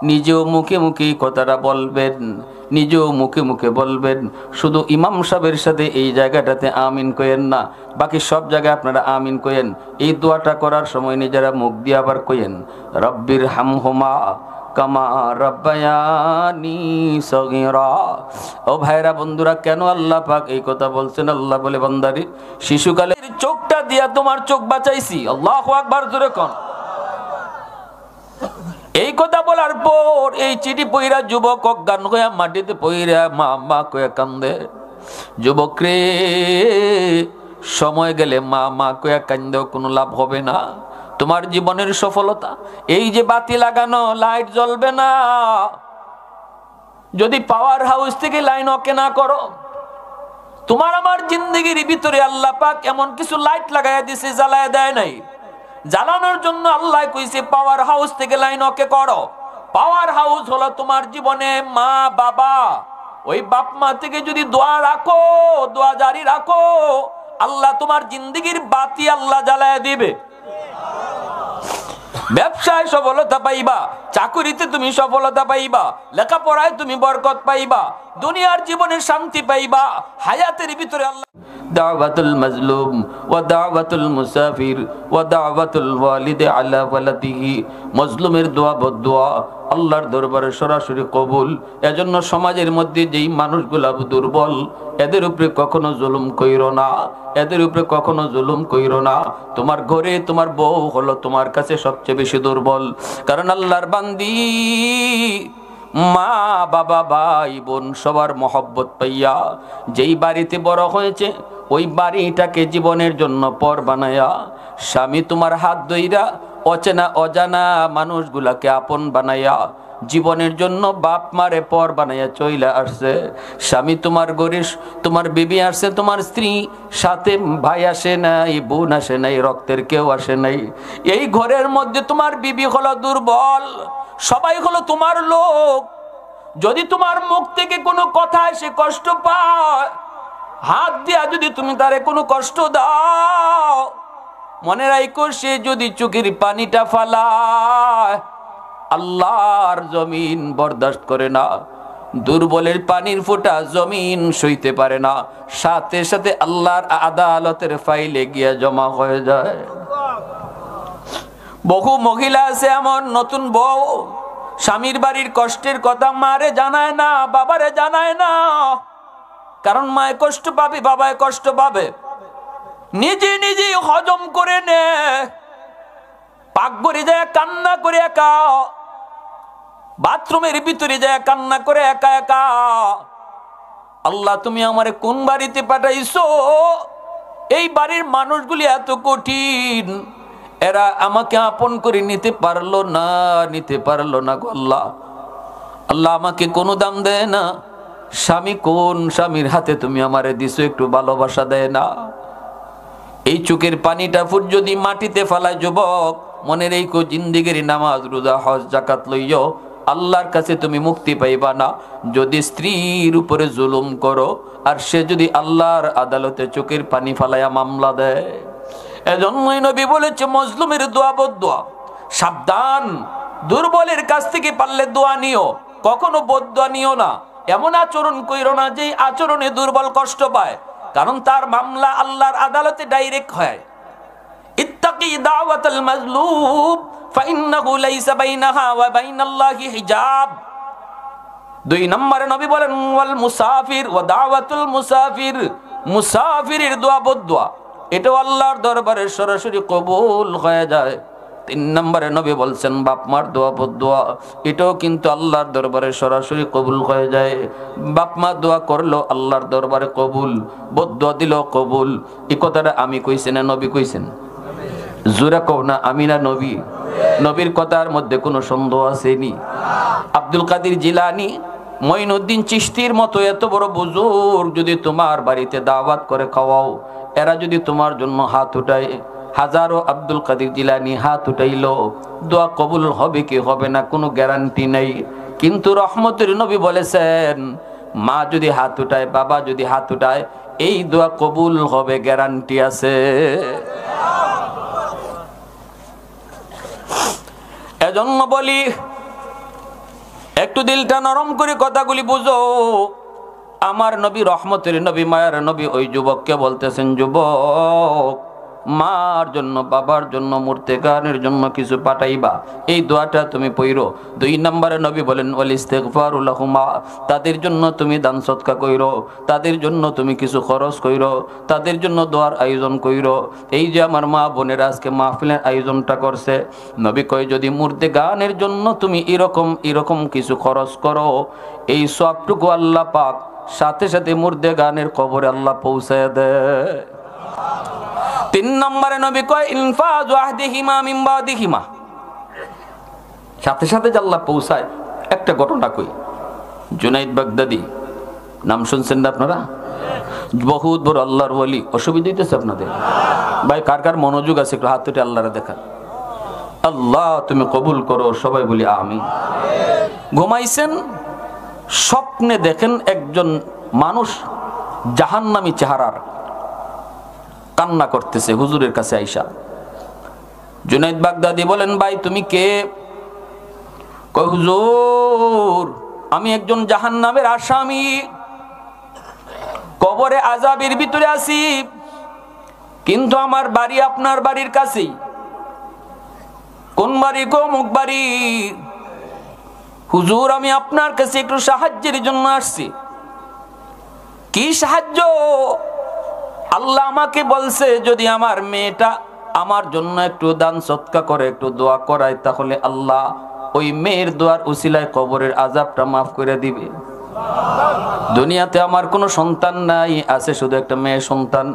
নিজেও মুখে মুখে কথাটা বলবেন, নিজেও মুখে মুখে বলবেন। শুধু ইমাম সাহেবের সাথে এই জায়গাটাতে আমিন কইেন না, বাকি সব জায়গায় আপনারা আমিন কইেন। এই দোয়াটা করার সময় নিজেরা মুখ দিয়ে আবার কইেন রব্বির হামহুমা কামা রাব্বায়ানি সগীরা। ও ভাইরা বন্ধুরা, কেন আল্লাহ পাক এই কথা বলছেন? আল্লাহ বলে বান্দারে শিশুকালের চোখটা দিয়া তোমার চোখ বাঁচাইছি। আল্লাহু আকবার, জোরে কোন। এই কথা বলার পর এই চিঠি পইরা যুবক অজ্ঞান হইয়া মাটিতে পইরা মা মা কইয়া কান্দে। যুবক রে, সময় গেলে মা মা কইয়া কান্দেও কোনো লাভ হবে না। তোমার জীবনের সফলতা এই যে বাতি লাগানো, লাইট জ্বলবে না যদি পাওয়ার হাউস থেকে লাইন ওকে না করো। তোমার আমার জিন্দেগির ভিতরে আল্লাহ পাক এমন কিছু লাইট লাগাইয়া দিছে, জ্বালায় দেয় নাই। জ্বালানোর জন্য আল্লাহ কইছে পাওয়ার হাউস থেকে লাইন ওকে করো। পাওয়ার হাউস হলো তোমার জীবনে মা বাবা। ওই বাপ মা থেকে যদি দোয়া রাখো, দোয়া জারি রাখো, আল্লাহ তোমার জিন্দেগির বাতি আল্লাহ জ্বালায় দিবে। ব্যবসায় সফলতা পাইবা, চাকুরিতে তুমি সফলতা পাইবা, লেখাপড়ায় তুমি বরকত পাইবা, দুনিয়ার জীবনে শান্তি পাইবা, হায়াতের ভিতরে আল্লাহ দাওয়াতুল মাজলুম ওয়া দাওয়াতুল মুসাফির ওয়া দাওয়াতুল ওয়ালিদ আলা ওয়ালাদিহি। মজলুমের দোয়া বদদোয়া আল্লাহর দরবারে সরাসরি কবুল। এজন্য সমাজের মধ্যে যেই মানুষগুলা দুর্বল, এদের উপরে কখনো জুলুম কইরো না, এদের উপরে কখনো জুলুম কইরো না। তোমার ঘরে তোমার বউ হলো তোমার কাছে সবচেয়ে বেশি দুর্বল, কারণ আল্লাহর বান্দি মা বাবা ভাই বোন সবার মহব্বত পাইয়া যেই বাড়িতে বড় হয়েছে ওই বাড়িটাকে জীবনের জন্য পর বানায়া, স্বামী তোমার হাত ধইরা অচেনা অজানা মানুষগুলাকে আপন বানায়া জীবনের জন্য বাপ মারে পর বানাইয়া চইলা আসছে। স্বামী তোমার গরিশ, তোমার বিবি আসছে, তোমার স্ত্রী, সাথে ভাই আসে নাই, বোন আসে নাই, রক্তের কেউ আসে নাই। এই ঘরের মধ্যে তোমার বিবি হলো দুর্বল, সবাই হলো তোমার লোক। যদি তোমার মুখ থেকে কোনো কথা এসে কষ্ট পায়, হাত দিয়া যদি তুমি তারে কোনো কষ্ট দাও, মনে রাখো সে যদি চোখের পানিটা ফালায়, আল্লাহর জমিন বরদাস্ত করে না। দুর্বলের পানির ফোঁটা জমিন সইতে পারে না, সাথে সাথে আল্লাহর আদালতের ফাইলে গিয়া জমা হয়ে যায়। বহু মহিলা আছে এমন, নতুন বউ, স্বামীর বাড়ির কষ্টের কথা মারে জানায় না, বাবারে জানায় না, কারণ মায়ে কষ্ট পাবে, বাবায় কষ্ট পাবে। নিজে নিজে হজম করে নে, পাকঘরে যায় কান্না করে একা, বাথরুমের ভিতরে যায় কান্না করে একা একা, আল্লাহ তুমি আমারে কোন বাড়িতে পাঠাইছো? এই বাড়ির মানুষগুলি এত কঠিন, এরা আমাকে আপন করে নিতে পারলো না, নিতে পারলো না গো আল্লাহ। আল্লাহ আমাকে কোনো দাম দেয় না। স্বামী কোন স্বামীর হাতে তুমি আমারে দিছো একটু ভালোবাসা দেয় না। এই চোখের পানিটা ফুট যদি মাটিতে ফেলায় যুবক, মনে রেখো জিন্দেগির নামাজ রোজা হজ জাকাত লইও, আল্লাহর কাছে তুমি মুক্তি পাইবা না। যদি স্ত্রীর উপরে জুলুম করো আর সে যদি আল্লাহর আদালতে চোখের পানি ফালাইয়া মামলা দেয়, এজন্যই নবী বলেছে মজলুমের দোয়া বদদোয়া। সাবধান, দুর্বলের কাছ থেকে পারলে দোয়া নিও, কখনো বদদোয়া নিও না। এমন আচরণ কইরো না যে আচরণে দুর্বল কষ্ট পায়, কারণ তার মামলা আল্লাহর আদালতে ডাইরেক্ট হয়। ইত্তাকি দাওয়াতাল মাজলুম ফাইন্নাহু লাইসা বাইনাহা ওয়া বাইনাল্লাহি হিজাব। 2 নম্বরে নবী বলেন ওয়াল মুসাফির ওয়া দাওয়াতুল মুসাফির, মুসাফিরের দোয়া বদদোয়া এটাও আল্লাহর দরবারে সরাসরি কবুল হয়ে যায়। 3 নম্বরে নবী বলছেন বাপ মার দোয়া বদদোয়া এটাও কিন্তু আল্লাহর দরবারে সরাসরি কবুল হয়ে যায়। বাপ মা দোয়া করলো আল্লাহর দরবারে কবুল, বদদোয়া দিল কবুল। এই কথাটা আমি কইছি না নবী কইছেন? জোরে কও না আমিনা নবী? নবীর কথার মধ্যে কোনো সন্দেহ আসেনি? আব্দুল কাদের জিলানী, মঈনুদ্দিন চিশতির মতো এত বড় বুজুর্গ যদি তোমার বাড়িতে দাওয়াত করে খাওয়াও, এরা যদি তোমার জন্য হাত উঠায়, হাজারো আব্দুল কাদের জিলানী হাত উঠাইলো, দোয়া কবুল হবে কি হবে না কোনো গ্যারান্টি নেই। কিন্তু রহমতের নবী বলেছেন, মা যদি হাত উঠায়, বাবা যদি হাত উঠায়, এই দোয়া কবুল হবে, গ্যারান্টি আছে। এজন্য বলি, একটু দিলটা নরম করে কথাগুলি বুঝো। আমার নবী, রহমতের নবী, মায়ার নবী ওই যুবককে বলতেছেন, যুবক, মার জন্য, বাবার জন্য, মুর্তেকানের জন্য কিছু পাঠাইবা, এই দোয়াটা তুমি পড়ো। 2 নম্বরে নবী বলেন, ওয়াল ইস্তিগফারু লাহুমা, তাদের জন্য তুমি দান সদকা কইরো, তাদের জন্য তুমি কিছু খরচ কইরো, তাদের জন্য দোয়ার আয়োজন কইরো। এই যে আমার মা বোনেরা আজকে মাহফিলের আয়োজনটা করছে, নবী কয় যদি মুর্তেকানের জন্য তুমি এরকম কিছু খরচ করো, এই সবটুকু আল্লাহ পাক সাথে সাথে মুর্তেকানের কবরে আল্লাহ পৌঁছায় দেয়। 3 নম্বরে নবী কয়, ইনফাজু আহদিহিমা মিন বাদিহিমা, সাথে সাথে আল্লাহ পৌঁছায়। একটা ঘটনা কই, জুনাইদ বাগদাদি নাম শুনছেন না আপনারা? বহুত বড় আল্লাহর ওলি। অসুবিধা হইতেছে আপনাদের? ভাই কার কার মনোযোগ আছে একটু হাত উঠে আল্লাহরে দেখান। আল্লাহ তুমি কবুল করো, সবাই বলি আমিন। ঘুমাইছেন, স্বপ্নে দেখেন একজন মানুষ জাহান্নামী চেহারার কান্না করতেছে হুজুরের কাছে আইসা। জুনাইদ বাগদাদি বলেন, ভাই তুমি কে? কয়, হুজুর আমি একজন জাহান্নামের আসামি, কবরে আযাবের ভিতরে আছি, কিন্তু আমার বাড়ি আপনার বাড়ির কাছেই। কোন বাড়ি? গো মুখ বাড়ি। হুজুর আমি আপনার কাছে একটু সাহায্যের জন্য আসছি। কি সাহায্য? আল্লাহ আমাকে বলছে যদি আমার মেয়েটা আমার জন্য একটু দান সদকা করে, একটু দোয়া করায়, তাহলে আল্লাহ ওই মেয়ের দোয়ার উসিলায় কবরের আযাবটা মাফ করে দিবে। দুনিয়াতে আমার কোনো সন্তান নাই, আছে শুধু একটা মেয়ে সন্তান।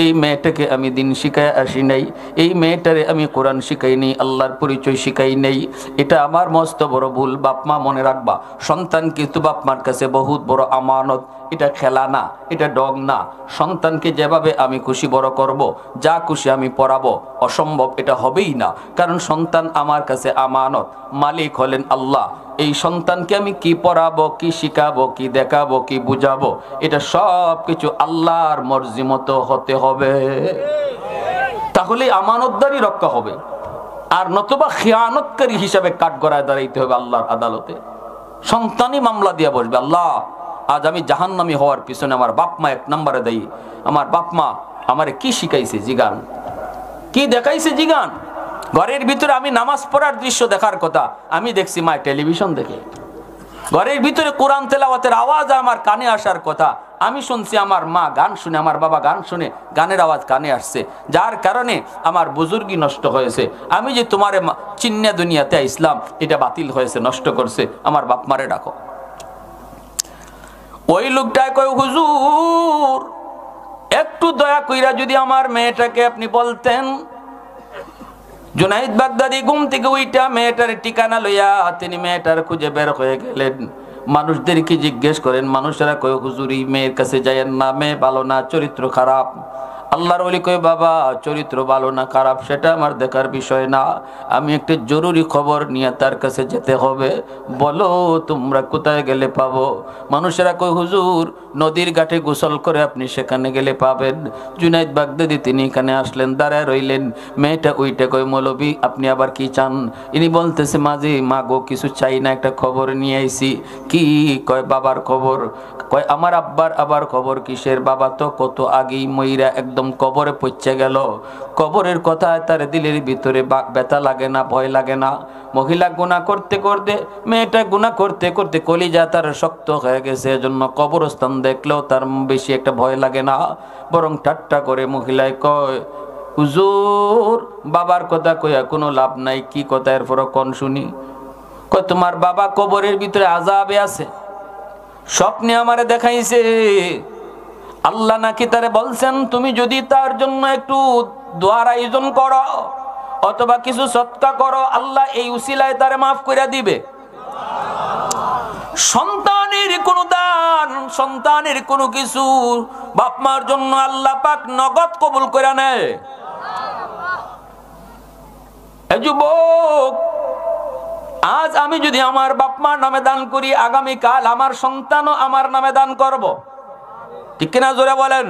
এই মেয়েটাকে আমি দিন শিখায় আসি নাই, এই মেয়েটারে আমি কোরআন শিখাই নেই, আল্লাহর পরিচয় শিখাই নেই। এটা আমার মস্ত বড় ভুল। বাপ মা মনে রাখবা, সন্তান কিন্তু বাপ মার কাছে বহুত বড় আমানত। এটা খেলা না, এটা ডগ না। সন্তানকে যেভাবে আমি খুশি বড় করব, যা খুশি আমি পড়াবো, অসম্ভব এটা হবেই না। কারণ সন্তান আমার কাছে আমানত, মালিক হলেন আল্লাহ। এই সন্তানকে আমি কি পড়াবো, কি শিখাবো, কি দেখাবো, কি বুঝাবো, এটা সব কিছু আল্লাহর মর্জি মতো হতে হবে, তাহলে আমানতদারি রক্ষা হবে। আর নতুবা খিয়ানতকারী হিসাবে কাঠগড়ায় দাঁড়াইতে হবে আল্লাহর আদালতে। সন্তানই মামলা দিয়া বসবে, আল্লাহ আজ আমি জাহান্নামী হওয়ার পিছনে আমার বাপ মা 1 নম্বরে দায়ী। আমার বাপ মা আমারে কি শিখাইছে জিগান, কি দেখাইছে জিগান। ঘরের ভিতরে আমি নামাজ পড়ার দৃশ্য দেখার কথা, আমি দেখছি মা টেলিভিশন দেখে। ঘরের ভিতরে কোরআন তেলাওয়াতের আওয়াজ আমার কানে আসার কথা, আমি শুনছি আমার মা গান শুনে, আমার বাবা গান শুনে, গানের আওয়াজ কানে আসছে, যার কারণে আমার বুজুর্গি নষ্ট হয়েছে। আমি যে তোমারে চিন্না দুনিয়াতে ইসলাম, এটা বাতিল হয়েছে, নষ্ট করছে। আমার বাপ মারে ডাকো। ওই লোকটায় কয়, হুজুর একটু দয়া কইরা যদি আমার মেয়েটাকে আপনি বলতেন। জুনাইদ বাগদাদি ঘুম থেকে উইটা মেয়েটার ঠিকানা লইয়া তিনি মেয়েটার খুঁজে বের হয়ে গেলেন। মানুষদেরকে জিজ্ঞেস করেন, মানুষেরা কয়, হুজুর এই মেয়ের কাছে যাইয়েন না, মেয়ে ভালো না, চরিত্র খারাপ। আল্লাহর ওলি কয়, বাবা চরিত্র ভালো না খারাপ সেটা আমার দেখার বিষয় না, আমি একটা জরুরি খবর নিয়ে তার কাছে যেতে হবে, বলো তোমরা কোথায় গেলে পাবো? মানুষেরা কয়, হুজুর নদীর ঘাটে গোসল করে আপনি সেখানে গেলে পাবেন। জুনাইদ বাগদাদি তিনি এখানে আসলেন, দাঁড়ায় রইলেন। মেয়েটা ওইটা কয়, মৌলবী আপনি আবার কি চান? ইনি বলতেছে, মাঝে মা গো কিছু চাই না, একটা খবর নিয়ে আইছি। কি? কয় বাবার খবর। কয় আমার আব্বার আবার খবর কিসের? বাবা তো কত আগেই মইরা একদম কবরে পৌঁছে গেল। কবরের কথা তার দিলের ভিতরে ব্যথা লাগে না, ভয় লাগে না? মহিলা গুনাহ করতে করতে, মেয়েটা গুনাহ করতে করতে কলিজা তার শক্ত হয়ে গেছে, এজন্য কবরস্থান দেখলেও তার বেশি একটা ভয় লাগে না। বরং ঠাট্টা করে মহিলায় কয়, হুজুর বাবার কথা কইয়া কোনো লাভ নাই। কি কথা? এরপর কোন শুনি। কয় তোমার বাবা কবরের ভিতরে আযাবে আছে, স্বপ্নে আমারে দেখাইছে। আল্লাহ নাকি তারে বলছেন, তুমি যদি তার জন্য একটু দোয়ার আয়োজন করো, অথবা কিছু সদকা করো, আল্লাহ এই উসিলায় তারে মাফ করে দিবে। সন্তানের কোন দান, সন্তানের কোনো কিছু বাপ মার জন্য আল্লাহ পাক নগদ কবুল করে নেয়। যুবক, আজ আমি যদি আমার বাপ মার নামে দান করি, আগামীকাল আমার সন্তানও আমার নামে দান করব। ঠিক কিনা জোরে বলেন?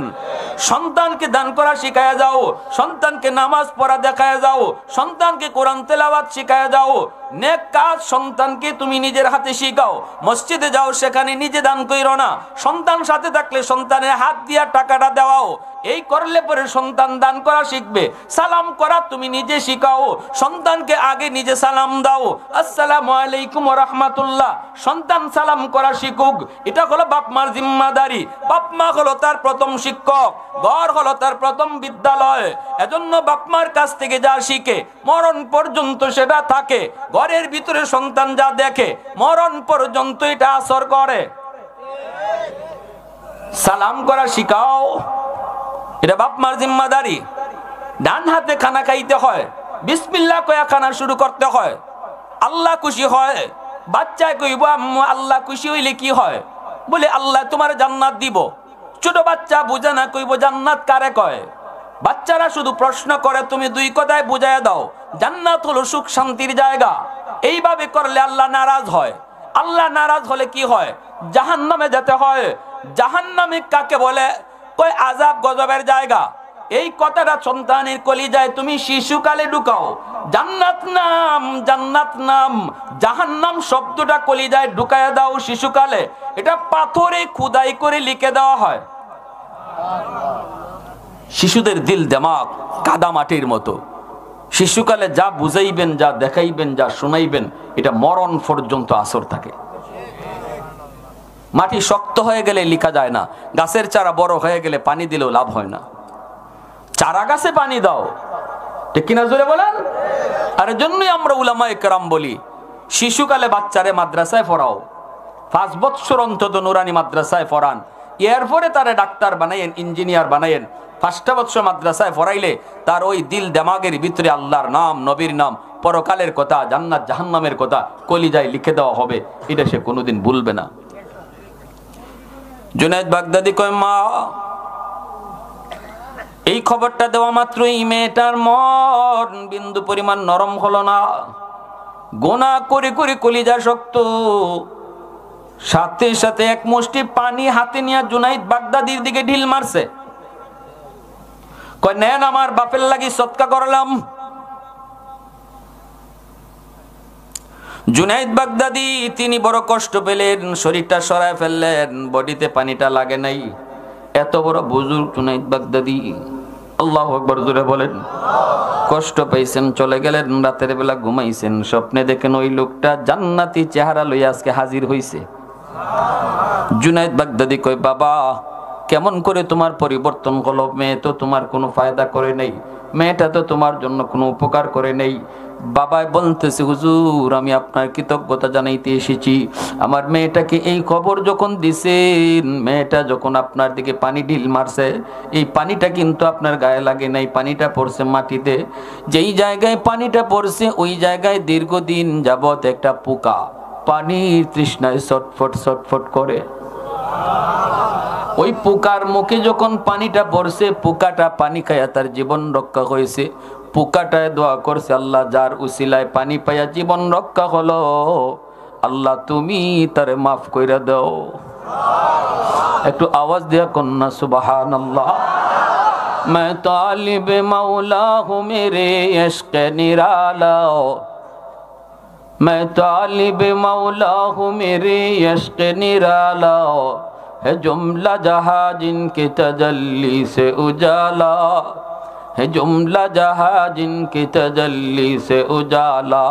সন্তানকে দান করা শিখায়া যাও, সন্তানকে নামাজ পড়া দেখায় যাও, সন্তানকে কোরআন তেলাওয়াত শিখায়া যাও। নেক কাজ সন্তানকে তুমি নিজের হাতে শিখাও। মসজিদে যাও, সেখানে নিজে দান কইরো না, সন্তান সাথে থাকলে সন্তানের হাত দিয়া টাকাটা দেওয়াও। এই করলে পরে সন্তান দান করা শিখবে। সালাম করা তুমি নিজে শিখাও, সন্তানকে আগে নিজে সালাম দাও, আসসালামু আলাইকুম ওয়া রাহমাতুল্লাহ। সন্তান সালাম করা শিখুক, এটা হলো বাপ মার জিম্মাদারি। বাপ মা হলো তার প্রথম শিক্ষক, ঘর হলো তার প্রথম বিদ্যালয়। এজন্য বাপ মার কাছ থেকে যা শিখে মরণ পর্যন্ত সেটা থাকে। ঘরের ভিতরে সন্তান যা দেখে মরণ পর্যন্ত এটা আসর করে। সালাম করা শিখাও, এটা বাপ মার জিম্মাদারি। ডান হাতে খানা খাইতে হয়, বিসমিল্লাহ কয়া খানা শুরু করতে হয়। আল্লাহ খুশি হয়। বাচ্চায় কইব আম্মু আল্লাহ খুশি হইলে কি হয়? বলে আল্লাহ তোমার জান্নাত দিব। ছোট বাচ্চা বুঝে না, কইব জান্নাত কারে কয়? বাচ্চারা শুধু প্রশ্ন করে, তুমি দুই কথায় বুঝাইয়া দাও, জান্নাত হলো সুখ শান্তির জায়গা। এইভাবে করলে আল্লাহ নারাজ হয়। আল্লাহ নারাজ হলে কি হয়? জাহান্নামে যেতে হয়। জাহান্নামে কাকে বলে? কই আযাব গজবের জায়গা। এই কথাটা সন্তানের কলিজায় তুমি শিশুকালে ঢুকাও। জান্নাত নাম, জান্নাত নাম, জাহান্নাম শব্দটা কলিজায় ঢুকায়া দাও শিশুকালে। এটা পাথরে খোদাই করে লিখে দেওয়া হয়। শিশুদের দিল দিমাগ কাদা মাটির মতো। শিশুকালে যা বুঝাইবেন, যা দেখাইবেন, যা শুনাইবেন, এটা মরণ পর্যন্ত আসর থাকে। মাটি শক্ত হয়ে গেলে লিখা যায় না, গাছের চারা বড় হয়ে গেলে পানি দিলেও লাভ হয় না। চারা গাছে পানি দাও, ঠিক কিনা জোরে বলেন? আর জন্যই আমরা উলামায়ে কেরাম বলি, শিশুকালে বাচ্চারে মাদ্রাসায় পড়াও, 5 বছর অন্তত নুরানি মাদ্রাসায় পড়ান। এরপরে তারে ডাক্তার বানাইয়েন, ইঞ্জিনিয়ার বানাইয়েন। 5টা বছর মাদ্রাসায় পড়াইলে তার ওই দিল দেমাগের ভিতরে আল্লাহর নাম, নবীর নাম, পরকালের কথা, জান্নাত জাহান্নামের কথা কলিজায় লিখে দেওয়া হবে। এটা সে কোনোদিন ভুলবে না। জুনায়েদ বাগদাদি কয়, মা এই খবরটা দেওয়া মাত্রই মেয়েটার মন বিন্দু পরিমাণ নরম হলো না। গোনা করে করে কলিজা শক্ত। সাথে সাথে এক মুষ্টি পানি হাতে নিয়ে জুনায়েদ বাগদাদির দিকে ঢিল মারছে। কয়, নেন আমার বাপের লাগি সদকা করলাম। জুনায়েদ বাগদাদি তিনি বড় কষ্ট পেলেন, শরীরটা সরায় ফেললেন, বডিতে পানিটা লাগে নাই। এত বড় বুজুর্গ জুনায়েদ বাগদাদি, আল্লাহু আকবার জোরে বলেন। কষ্ট পাইছেন, চলে গেলেন, রাতের বেলা ঘুমাইছেন, স্বপ্নে দেখেন ওই লোকটা জান্নাতি চেহারা লইয়া আজকে হাজির হইছে। জুনায়েদ বাগদাদি কয়, বাবা কেমন করে তোমার পরিবর্তন হলো? মেয়ে তো তোমার কোনো ফায়দা করে নেই, মেয়েটা তো তোমার জন্য কোনো উপকার করে নেই। বাবাই বলতেছে, হুজুর আমি আপনার কৃতজ্ঞতা জানাইতে এসেছি। আমার মেয়েটাকে এই খবর যখন দিছেন, মেয়েটা যখন আপনার দিকে পানি ঢিল মারছে, এই পানিটা কিন্তু আপনার গায়ে লাগে নাই, পানিটা পড়ছে মাটিতে। যেই জায়গায় পানিটা পড়ছে ওই জায়গায় দীর্ঘদিন যাবত একটা পোকা পানির তৃষ্ণায় ছটফট ছটফট করে। ওই পোকার মুখে যখন পানিটা পড়ছে, পোকাটা পানি খায়া তার জীবন রক্ষা হয়েছে। পোকাটায় দোয়া করছে, আল্লাহ যার উসিলায় পানি পাইয়া জীবন রক্ষা হলো, আল্লাহ তুমি তারে মাফ কইরা দাও। একটু আওয়াজ দিয়া কন্যা সুবহানাল্লাহ। मैं तालिब मौला हूँ मेरे इश्क़ निराला, मैं तालिब मौला हूँ मेरे इश्क़ निराला, है जुमला जहाँ जिनके तजल्ली से उजाला, है जुमला जहाँ जिनकी तजल्ली से उजाला,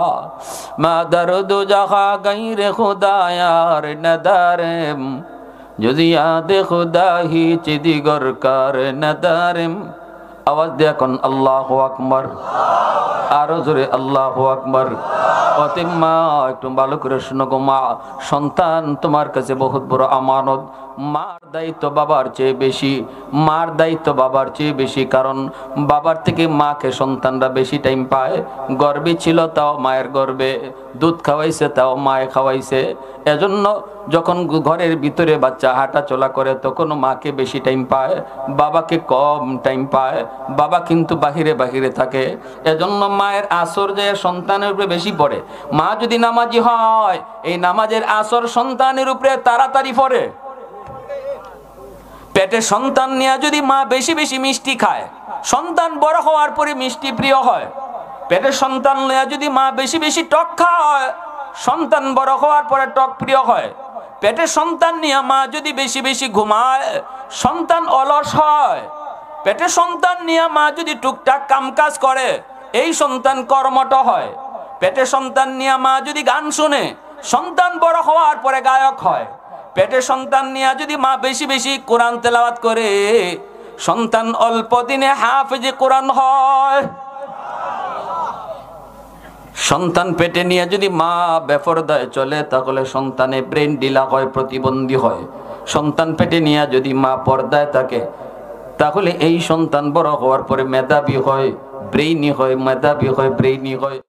मैं दर्द जहाँ गैर खुदा यार नदारम, যদি याद खुदा ही चिदिगर कर नदारम। आवाज दिया कौन अल्लाहु আকবার, আরো জোরে আল্লাহু আকবার। অতিমা একটু ভালো করে শোনো গো মা, সন্তান তোমার কাছে বহুত বড় আমানত। মার দায়িত্ব বাবার চেয়ে বেশি, মার দায়িত্ব বাবার চেয়ে বেশি। কারণ বাবার থেকে মাকে সন্তানরা বেশি টাইম পায়। গর্বে ছিল তাও মায়ের গর্বে, দুধ খাওয়াইছে তাও মায়ে খাওয়াইছে। এজন্য যখন ঘরের ভিতরে বাচ্চা হাঁটা চলা করে তখন মাকে বেশি টাইম পায়, বাবাকে কম টাইম পায়। বাবা কিন্তু বাহিরে বাহিরে থাকে। এজন্য মায়ের আসর যে সন্তানের উপরে বেশি পড়ে। মা যদি নামাজি হয়, এই নামাজের আসর সন্তানের উপরে তাড়াতাড়ি পড়ে। পেটে সন্তান নিয়ে যদি মা বেশি বেশি মিষ্টি খায়, সন্তান বড় হওয়ার পরে মিষ্টি প্রিয় হয়। পেটে সন্তান নিয়ে যদি মা বেশি বেশি টক খায়, সন্তান বড় হওয়ার পরে টক প্রিয় হয়। পেটে সন্তান নিয়ে মা যদি বেশি বেশি ঘুমায়, সন্তান অলস হয়। পেটে সন্তান নিয়ে মা যদি টুকটাক কামকাজ করে, এই সন্তান কর্মঠ হয়। পেটে সন্তান নিয়ে মা যদি গান শুনে, সন্তান বড় হওয়ার পরে গায়ক হয়। পেটে সন্তান নিয়ে যদি মা বেশি বেশি কোরআন তেলাওয়াত করে, সন্তান অল্প দিনে হাফেজে কোরআন হয়। সন্তান পেটে নিয়ে যদি মা বেপরদায় চলে, তাহলে সন্তানে ব্রেন ডিলা হয়, প্রতিবন্ধী হয়। সন্তান পেটে নিয়ে যদি মা পর্দায় থাকে, তাহলে এই সন্তান বড় হওয়ার পরে মেধাবী হয়, ব্রেইনি হয়, মেধাবী হয়, ব্রেইনি হয়।